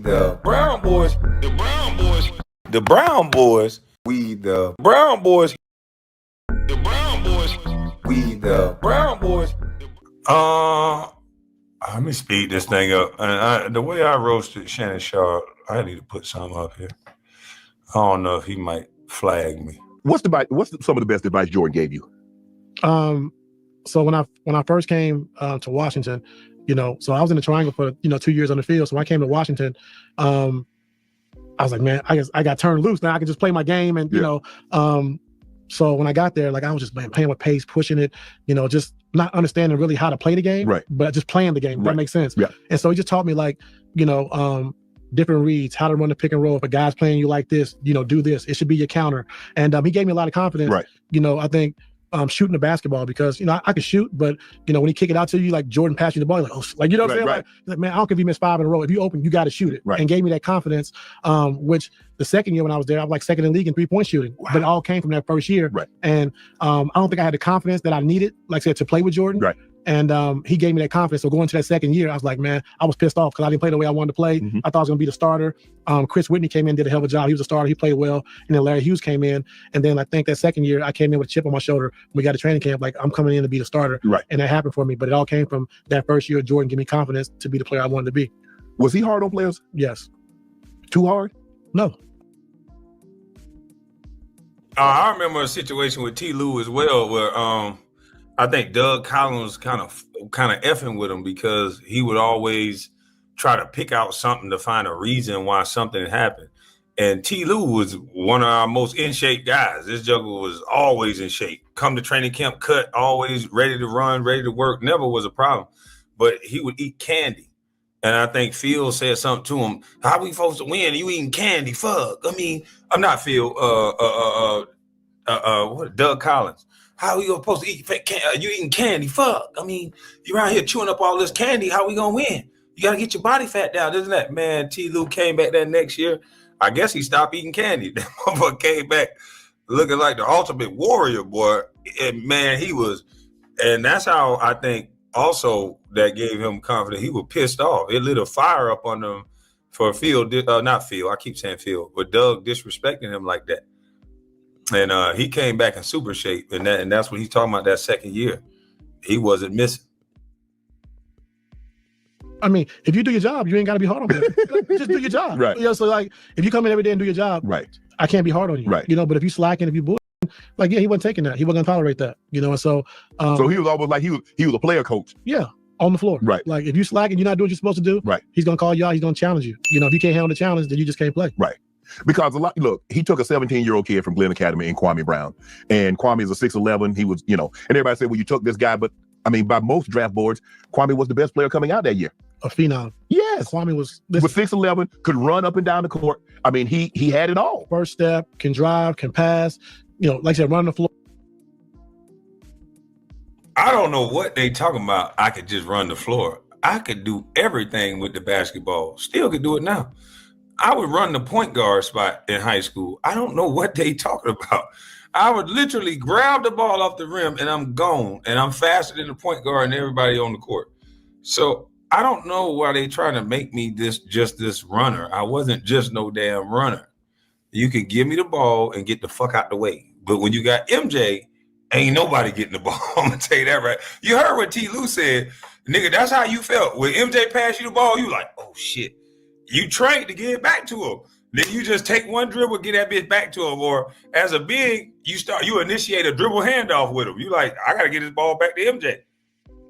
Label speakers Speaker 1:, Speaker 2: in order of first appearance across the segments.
Speaker 1: the Brown Boys. The Brown Boys. The Brown Boys. We the Brown Boys. The Brown Boys. We the Brown Boys. Let me speed this thing up. And the way I roasted Shannon Sharpe, I need to put something up here. I don't know if he might flag me.
Speaker 2: What's some of the best advice Jordan gave you?
Speaker 3: So when I first came to Washington, so I was in the triangle for 2 years on the field. So when I came to Washington, I was like, man, I guess I got turned loose now. I can just play my game, and so when I got there, like I was just playing with pace, pushing it, just not understanding really how to play the game,
Speaker 2: right?
Speaker 3: But just playing the game. Right. That makes sense.
Speaker 2: Yeah. And
Speaker 3: so he just taught me different reads, how to run the pick and roll. If a guy's playing you like this, do this. It should be your counter. And he gave me a lot of confidence.
Speaker 2: Right.
Speaker 3: I think shooting the basketball because, I can shoot, but, when he kick it out to you, like Jordan passed you the ball, you're like, oh, like, you know what I'm saying?
Speaker 2: Right.
Speaker 3: Like, man, I don't care if you miss 5 in a row. If you open, you got to shoot it.
Speaker 2: Right.
Speaker 3: And gave me that confidence, which the second year when I was there, I was like second in the league in 3-point shooting. Wow. But it all came from that first year.
Speaker 2: Right.
Speaker 3: And I don't think I had the confidence that I needed, like I said, to play with Jordan.
Speaker 2: Right.
Speaker 3: And he gave me that confidence. So going to that second year, I was like, man, I was pissed off because I didn't play the way I wanted to play.
Speaker 2: Mm-hmm.
Speaker 3: I thought I was going to be the starter. Chris Whitney came in, did a hell of a job. He was a starter. He played well. And then Larry Hughes came in. And then I think that second year, I came in with a chip on my shoulder. We got a training camp, like I'm coming in to be the starter.
Speaker 2: Right.
Speaker 3: And that happened for me. But it all came from that first year. Jordan gave me confidence to be the player I wanted to be.
Speaker 2: Was he hard on players?
Speaker 3: Yes.
Speaker 2: Too hard?
Speaker 3: No.
Speaker 1: I remember a situation with T. Lou as well, where I think Doug Collins kind of effing with him because he would always try to pick out something to find a reason why something happened. And T. Lou was one of our most in shape guys. This jugger was always in shape. Come to training camp, cut, always ready to run, ready to work. Never was a problem. But he would eat candy. And I think Phil said something to him. How we supposed to win? You eating candy? Fuck. I mean, I'm not Phil. Doug Collins. How we supposed to eat you eating candy? Fuck. I mean, you around here chewing up all this candy. How we gonna win? You gotta get your body fat down, isn't that? Man, T. Lou came back that next year. I guess he stopped eating candy. That motherfucker came back looking like the ultimate warrior, boy. And man, he was, and that's how I think also that gave him confidence. He was pissed off. It lit a fire up on him for Phil, not Phil. I keep saying Phil, but Doug disrespecting him like that. And he came back in super shape, and that's what he's talking about. That second year, he wasn't missing.
Speaker 3: I mean, if you do your job, you ain't got to be hard on me. Just do your job,
Speaker 2: right?
Speaker 3: So like, if you come in every day and do your job,
Speaker 2: right? I
Speaker 3: can't be hard on you,
Speaker 2: right?
Speaker 3: But if you slacking, if you bullying, like, yeah, he wasn't taking that. He wasn't gonna tolerate that, And so,
Speaker 2: so he was almost like he was a player coach,
Speaker 3: yeah, on the floor,
Speaker 2: right?
Speaker 3: Like if you slacking, you're not doing what you're supposed to do,
Speaker 2: right? He's
Speaker 3: gonna call you out. He's gonna challenge you. If you can't handle the challenge, then you just can't play,
Speaker 2: right? Because he took a 17-year-old kid from Glenn Academy in Kwame Brown, and Kwame is a 6'11". He was, and everybody said, well, you took this guy, but I mean, by most draft boards, Kwame was the best player coming out that year.
Speaker 3: A phenom.
Speaker 2: Yes.
Speaker 3: Kwame was
Speaker 2: 6'11", could run up and down the court. I mean, he had it all.
Speaker 3: First step, can drive, can pass, like I said, run the floor.
Speaker 1: I don't know what they talking about. I could just run the floor. I could do everything with the basketball. Still could do it now. I would run the point guard spot in high school. I don't know what they talking about. I would literally grab the ball off the rim and I'm gone, and I'm faster than the point guard and everybody on the court. So I don't know why they trying to make me just this runner. I wasn't just no damn runner. You can give me the ball and get the fuck out the way. But when you got MJ, ain't nobody getting the ball. I'm gonna tell you that right. You heard what T. Lou said. Nigga, that's how you felt. When MJ passed you the ball, you like, oh shit. You trained to get it back to him. Then you just take one dribble, get that bitch back to him. Or as a big, you initiate a dribble handoff with him. You like, I gotta get this ball back to MJ.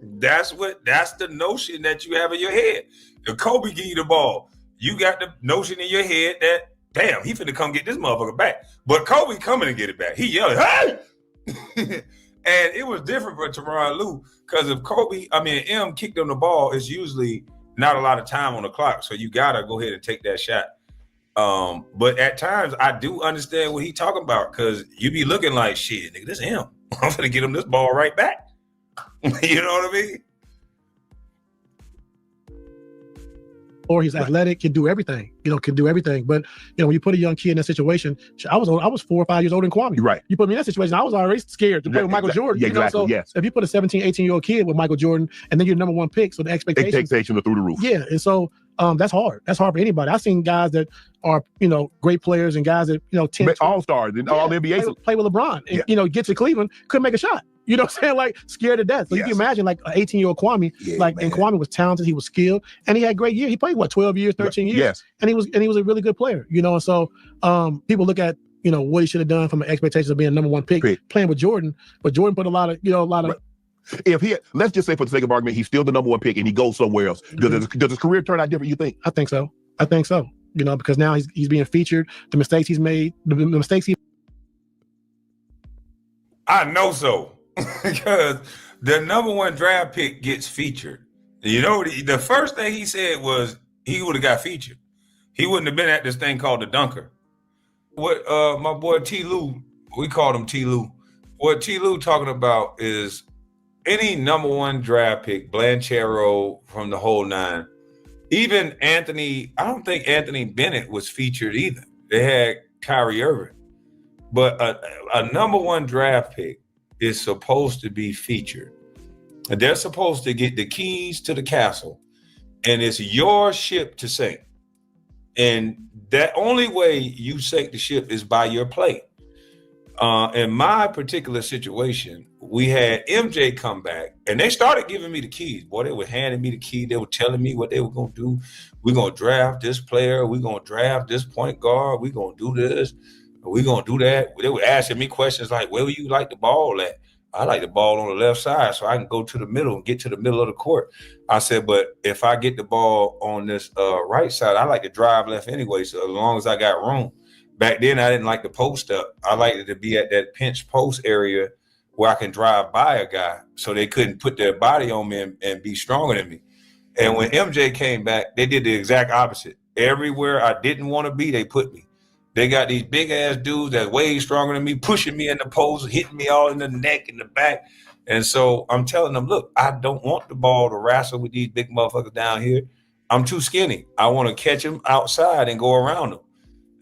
Speaker 1: That's the notion that you have in your head. The Kobe give you the ball. You got the notion in your head that, damn, he finna come get this motherfucker back. But Kobe coming to get it back. He yelling, hey! And it was different for Tyronn Lue, because if M kicked him the ball, it's usually not a lot of time on the clock, so you gotta go ahead and take that shot. But at times I do understand what he talking about, because you be looking like, shit, nigga, this is him. I'm gonna get him this ball right back. You know what I mean?
Speaker 3: Or he's athletic, can do everything, can do everything. But, when you put a young kid in that situation, I was 4 or 5 years older than Kwame.
Speaker 2: Right.
Speaker 3: You put me in that situation, I was already scared to play with Michael Jordan.
Speaker 2: Yeah, exactly,
Speaker 3: So
Speaker 2: yes.
Speaker 3: if you put a 17, 18-year-old kid with Michael Jordan, and then you're number one pick, so the expectations
Speaker 2: are through the roof.
Speaker 3: Yeah, and so that's hard. That's hard for anybody. I've seen guys that are, great players and guys that, 10,
Speaker 2: all-stars and all NBA.
Speaker 3: Play with LeBron and, get to Cleveland, couldn't make a shot. You know what I'm saying? Like, scared to death. So you can imagine, like, an 18-year-old Kwame, and Kwame was talented, he was skilled, and he had great years. He played, 12 years, 13 years?
Speaker 2: Yes.
Speaker 3: And he was a really good player, And so people look at, what he should have done from an expectation of being number one pick, playing with Jordan. But Jordan put a lot of.
Speaker 2: If let's just say for the sake of argument, he's still the number one pick and he goes somewhere else. Does his career turn out different, you think?
Speaker 3: I think so. Because now he's being featured. The mistakes he's made, the mistakes
Speaker 1: I know so. Because the number one draft pick gets featured. The first thing he said was he would have got featured. He wouldn't have been at this thing called the Dunker. What my boy T. Lou, we called him T. Lou. What T. Lou talking about is any number one draft pick, Blanchero from the whole nine, even Anthony, I don't think Anthony Bennett was featured either. They had Kyrie Irving. But a number one draft pick is supposed to be featured. And they're supposed to get the keys to the castle, and it's your ship to sink. And that only way you sink the ship is by your play. In my particular situation, we had MJ come back and they started giving me the keys. Boy, they were handing me the key. They were telling me what they were going to do. We're going to draft this player. We're going to draft this point guard. We're going to do this. We're going to do that. They were asking me questions like, where would you like the ball at? I like the ball on the left side so I can go to the middle and get to the middle of the court. I said, but if I get the ball on this right side, I like to drive left anyway, so as long as I got room. Back then, I didn't like to post up. I liked it to be at that pinch post area where I can drive by a guy so they couldn't put their body on me and be stronger than me. And when MJ came back, they did the exact opposite. Everywhere I didn't want to be, they put me. They got these big ass dudes that's way stronger than me, pushing me in the post, hitting me all in the neck and the back. And so I'm telling them, look, I don't want the ball to wrestle with these big motherfuckers down here. I'm too skinny. I want to catch them outside and go around them.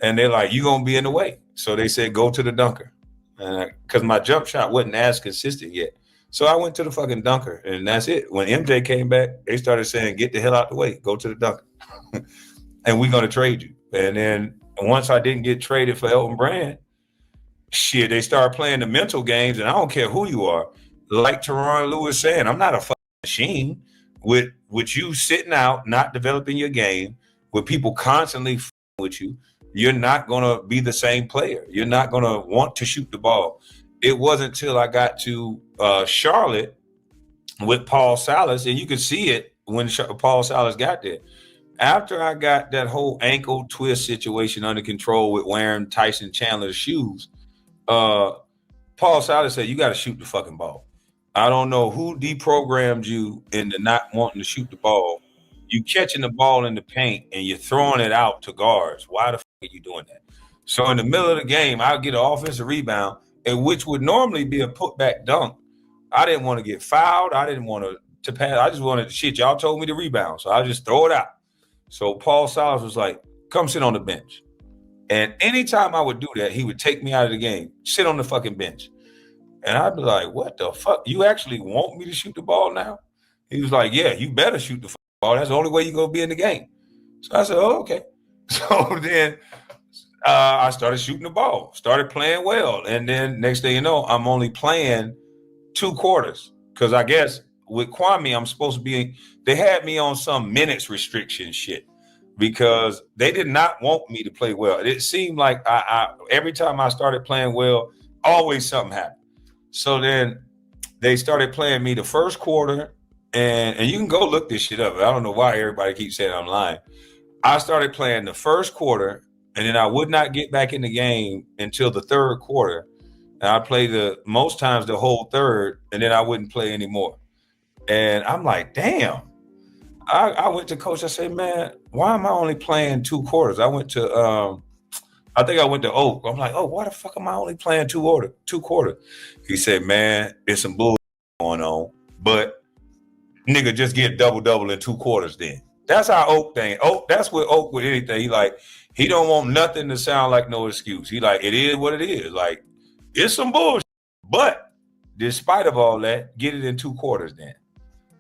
Speaker 1: And they're like, you're going to be in the way. So they said, go to the dunker. Because my jump shot wasn't as consistent yet. So I went to the fucking dunker, and that's it. When MJ came back, they started saying, get the hell out the way. Go to the dunker. And we're going to trade you. And then once I didn't get traded for Elton Brand, shit, they started playing the mental games, and I don't care who you are. Like Teron Lewis saying, I'm not a fucking machine with you sitting out, not developing your game, with people constantly with you. You're not going to be the same player. You're not going to want to shoot the ball. It wasn't until I got to Charlotte with Paul Silas, and you could see it when Paul Silas got there. After I got that whole ankle twist situation under control with wearing Tyson Chandler's shoes, Paul Silas said, you got to shoot the fucking ball. I don't know who deprogrammed you into not wanting to shoot the ball. You catching the ball in the paint and you're throwing it out to guards. Why the fuck are you doing that? So in the middle of the game, I'll get an offensive rebound, and which would normally be a putback dunk. I didn't want to get fouled. I didn't want to pass. I just wanted shit. Y'all told me to rebound, so I'll just throw it out. So Paul Silas was like, come sit on the bench. And anytime I would do that, he would take me out of the game, sit on the fucking bench. And I'd be like, what the fuck? You actually want me to shoot the ball now? He was like, yeah, you better shoot the ball. That's the only way you're going to be in the game. So I said, oh, okay. So then I started shooting the ball, started playing well. And then next thing you know, I'm only playing 2 quarters. Because I guess with Kwame, I'm supposed to be, they had me on some minutes restriction shit because they did not want me to play well. It seemed like I every time I started playing well, always something happened. So then they started playing me the first quarter, and you can go look this shit up. I don't know why everybody keeps saying I'm lying. I started playing the first quarter, and then I would not get back in the game until the third quarter. And I played the most times the whole third, and then I wouldn't play anymore. And I'm like, damn. I went to coach. I said, man, why am I only playing 2 quarters? I went to I think I went to Oak. I'm like, oh, why the fuck am I only playing 2 quarters? He said, man, it's some bull going on, but nigga, just get double in 2 quarters then. That's how Oak thing. Oak, that's what Oak with anything. He don't want nothing to sound like no excuse. He like, it is what it is. Like, it's some bullshit. But despite of all that, get it in 2 quarters then.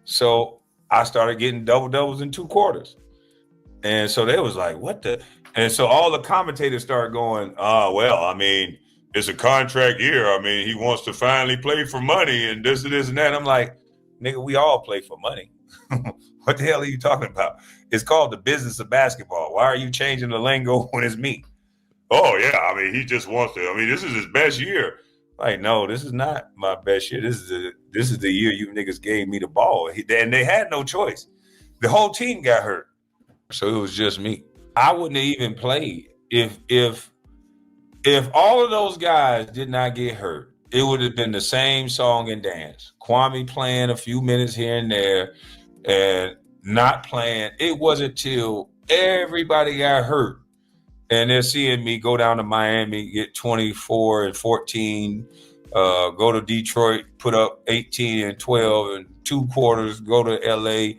Speaker 1: So I started getting doubles in 2 quarters. And so they was like, what the? And so all the commentators start going, well, I mean, it's a contract year. I mean, he wants to finally play for money and this and this and that. I'm like, nigga, we all play for money. What the hell are you talking about? It's called the business of basketball. Why are you changing the lingo when it's me? Oh, yeah, I mean, he just wants to. I mean, this is his best year. Like, no, this is not my best year. This is the year you niggas gave me the ball. And they had no choice. The whole team got hurt. So it was just me. I wouldn't have even played if all of those guys did not get hurt. It would have been the same song and dance. Kwame playing a few minutes here and there and not playing. It wasn't till everybody got hurt and they're seeing me go down to Miami, get 24 and 14, go to Detroit, put up 18 and 12 and 2 quarters, go to LA.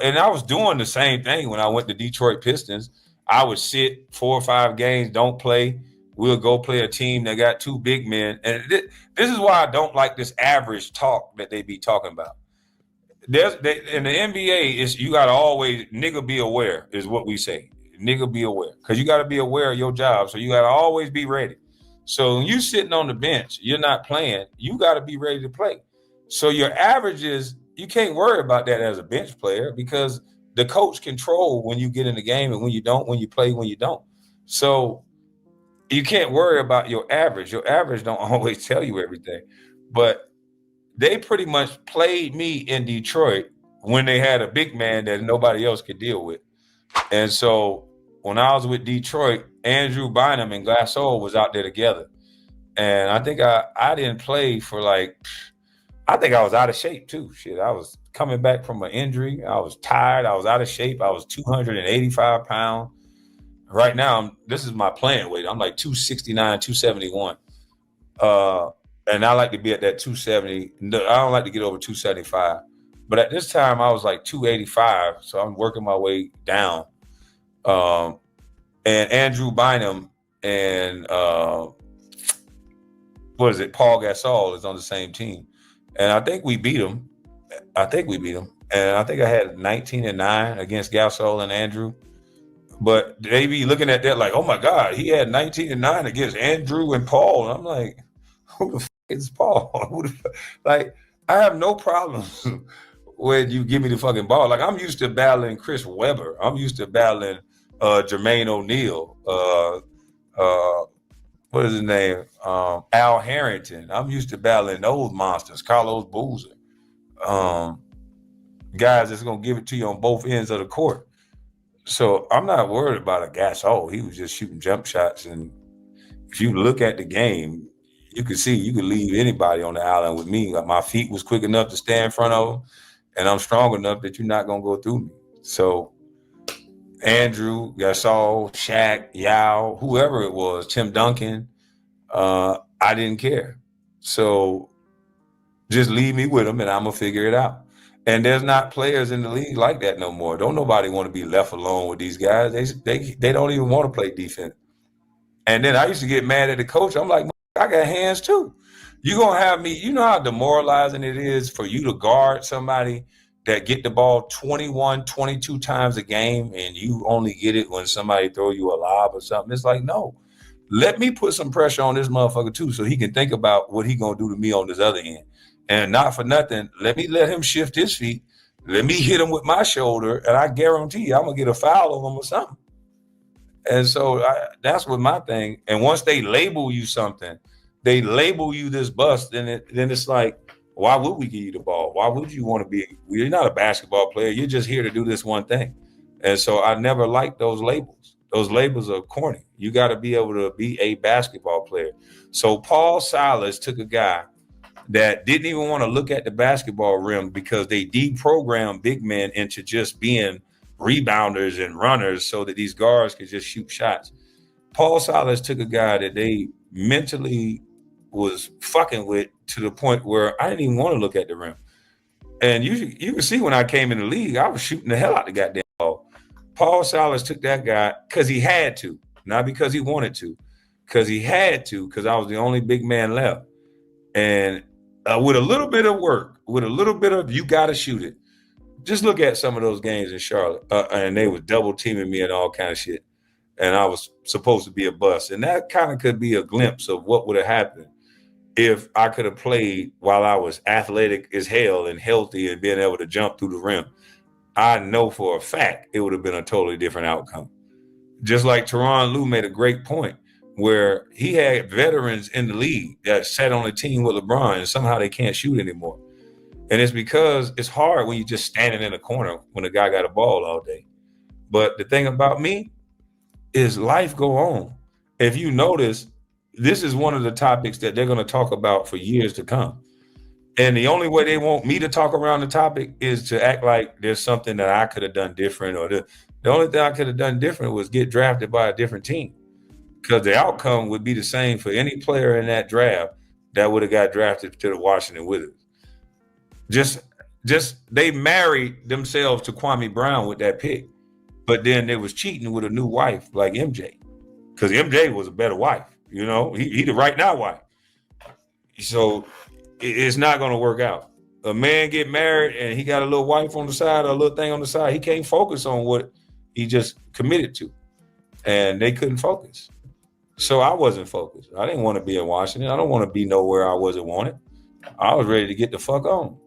Speaker 1: And I was doing the same thing when I went to Detroit Pistons. I would sit 4 or 5 games, don't play. We'll go play a team that got 2 big men. And this is why I don't like this average talk that they be talking about. In the NBA, is you got to always, nigga, be aware is what we say. Nigga, be aware. Because you got to be aware of your job. So you got to always be ready. So when you sitting on the bench, you're not playing. You got to be ready to play. So your averages, you can't worry about that as a bench player because the coach control when you get in the game and when you don't, when you play, when you don't. So you can't worry about your average. Your average don't always tell you everything. But they pretty much played me in Detroit when they had a big man that nobody else could deal with. And so when I was with Detroit, Andrew Bynum and Gasol was out there together. And I think I didn't play for I think I was out of shape too. Shit, I was coming back from an injury. I was tired. I was out of shape. I was 285 pounds. Right now, this is my playing weight. I'm like 269, 271. And I like to be at that 270. I don't like to get over 275. But at this time, I was like 285. So I'm working my way down. And Andrew Bynum and Paul Gasol is on the same team. And I think we beat him. And I think I had 19-9 against Gasol and Andrew. But they be looking at that like, oh my God, he had 19-9 against Andrew and Paul. And I'm like, who the fuck is Paul? Like, I have no problems when you give me the fucking ball. Like, I'm used to battling Chris Webber. I'm used to battling Jermaine O'Neal. What is his name? Al Harrington. I'm used to battling those monsters. Carlos Boozer. Guys that's going to give it to you on both ends of the court. So I'm not worried about a Gasol. He was just shooting jump shots. And if you look at the game, you could see you could leave anybody on the island with me. Like, my feet was quick enough to stay in front of them, and I'm strong enough that you're not going to go through me. So Andrew, Gasol, Shaq, Yao, whoever it was, Tim Duncan, I didn't care. So just leave me with them and I'm going to figure it out. And there's not players in the league like that no more. Don't nobody want to be left alone with these guys. They don't even want to play defense. And then I used to get mad at the coach. I'm like, I got hands too. You're going to have me, you know how demoralizing it is for you to guard somebody that get the ball 21, 22 times a game and you only get it when somebody throw you a lob or something. It's like, no, let me put some pressure on this motherfucker too so he can think about what he going to do to me on this other end. And not for nothing, let him shift his feet. Let me hit him with my shoulder, and I guarantee you I'm going to get a foul on him or something. And so that's what my thing. And once they label you something, they label you this bust, then it's like, why would we give you the ball? Why would you want to be? You're not a basketball player. You're just here to do this one thing. And so I never liked those labels. Those labels are corny. You got to be able to be a basketball player. So Paul Silas took a guy that didn't even want to look at the basketball rim because they deprogrammed big men into just being rebounders and runners so that these guards could just shoot shots. Paul Silas took a guy that they mentally was fucking with to the point where I didn't even want to look at the rim. And you can see when I came in the league, I was shooting the hell out the goddamn ball. Paul Silas took that guy because he had to, not because he wanted to, because he had to, because I was the only big man left. And with a little bit of work, with a little bit of you got to shoot it, Just look at some of those games in Charlotte, and they was double teaming me and all kind of shit, and I was supposed to be a bust, and that kind of could be a glimpse of what would have happened if I could have played while I was athletic as hell and healthy and being able to jump through the rim. I know for a fact it would have been a totally different outcome. Just like Tyronn Lue made a great point where he had veterans in the league that sat on a team with LeBron and somehow they can't shoot anymore. And it's because it's hard when you're just standing in a corner when a guy got a ball all day. But the thing about me is life go on. If you notice, this is one of the topics that they're going to talk about for years to come. And the only way they want me to talk around the topic is to act like there's something that I could have done different, or the only thing I could have done different was get drafted by a different team, because the outcome would be the same for any player in that draft that would have got drafted to the Washington Wizards. Just they married themselves to Kwame Brown with that pick, but then they was cheating with a new wife like MJ, because MJ was a better wife. You know, he the right now wife. So it's not going to work out. A man get married and he got a little wife on the side, or a little thing on the side. He can't focus on what he just committed to, and they couldn't focus. So I wasn't focused. I didn't want to be in Washington. I don't want to be nowhere I wasn't wanted. I was ready to get the fuck on.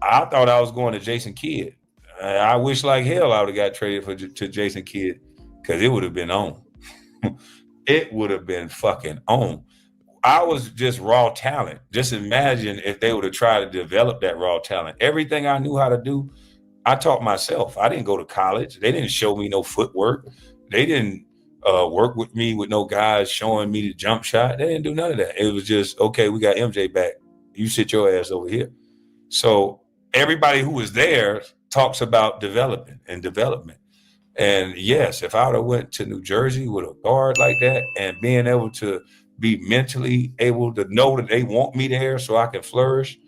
Speaker 1: I thought I was going to Jason Kidd. I wish like hell I would have got traded to Jason Kidd, because it would have been on. It would have been fucking on. I was just raw talent. Just imagine if they would have tried to develop that raw talent. Everything I knew how to do, I taught myself. I didn't go to college. They didn't show me no footwork. They didn't work with me with no guys showing me the jump shot. They didn't do none of that. It was just, okay, we got MJ back. You sit your ass over here. So everybody who was there talks about development and development. And yes, if I would have went to New Jersey with a guard like that and being able to be mentally able to know that they want me there so I can flourish.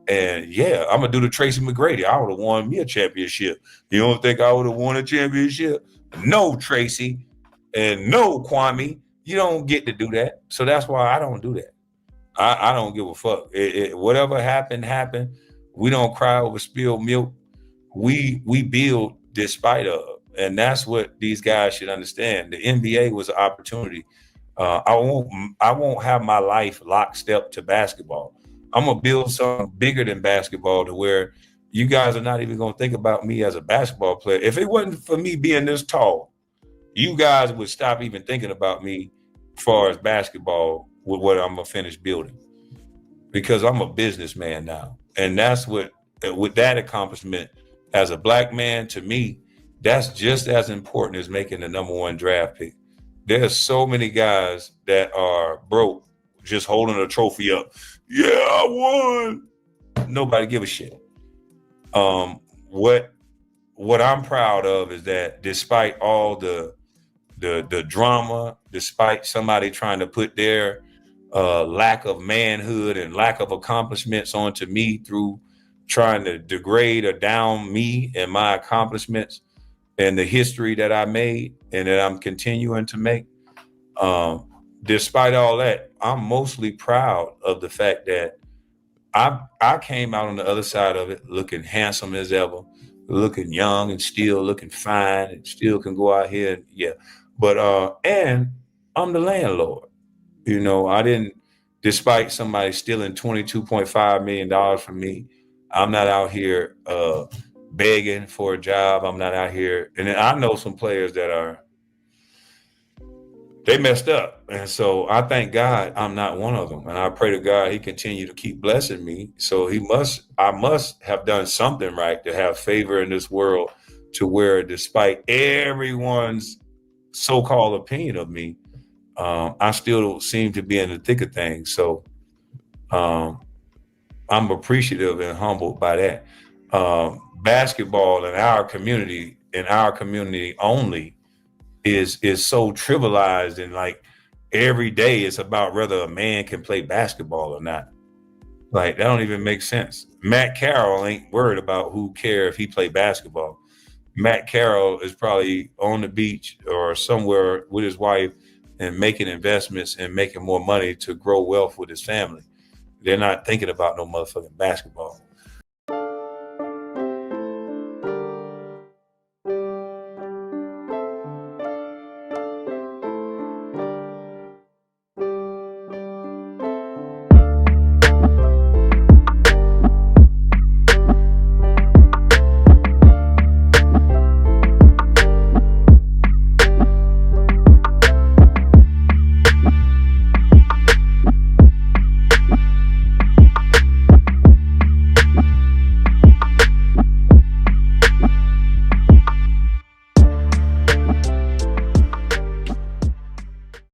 Speaker 1: And yeah, I'm gonna do the Tracy McGrady. I would have won me a championship. You don't think I would have won a championship? No, Tracy, and no, Kwame. You don't get to do that. So that's why I don't do that. I don't give a fuck. Whatever happened. We don't cry over spilled milk. We build despite of. And that's what these guys should understand. The NBA was an opportunity. I won't have my life lockstep to basketball. I'm gonna build something bigger than basketball, to where you guys are not even gonna think about me as a basketball player. If it wasn't for me being this tall, you guys would stop even thinking about me as far as basketball with what I'm gonna finish building, because I'm a businessman now. And that's what, with that accomplishment as a black man, to me, that's just as important as making the #1 draft pick. There's so many guys that are broke, just holding a trophy up. Yeah, I won. Nobody give a shit. What I'm proud of is that despite all the drama, despite somebody trying to put their lack of manhood and lack of accomplishments onto me through trying to degrade or down me and my accomplishments and the history that I made and that I'm continuing to make. Despite all that, I'm mostly proud of the fact that I came out on the other side of it looking handsome as ever, looking young and still looking fine, and still can go out here and yeah. But and I'm the landlord. You know, I didn't, despite somebody stealing $22.5 million from me, I'm not out here begging for a job. I'm not out here. And I know some players that they messed up. And so I thank God I'm not one of them. And I pray to God he continue to keep blessing me. So I must have done something right to have favor in this world, to where despite everyone's so-called opinion of me, I still seem to be in the thick of things. So I'm appreciative and humbled by that. Basketball in our community only is so trivialized, and like every day it's about whether a man can play basketball or not. Like that don't even make sense. Matt Carroll ain't worried about who care if he play basketball. Matt Carroll is probably on the beach or somewhere with his wife and making investments and making more money to grow wealth with his family. They're not thinking about no motherfucking basketball.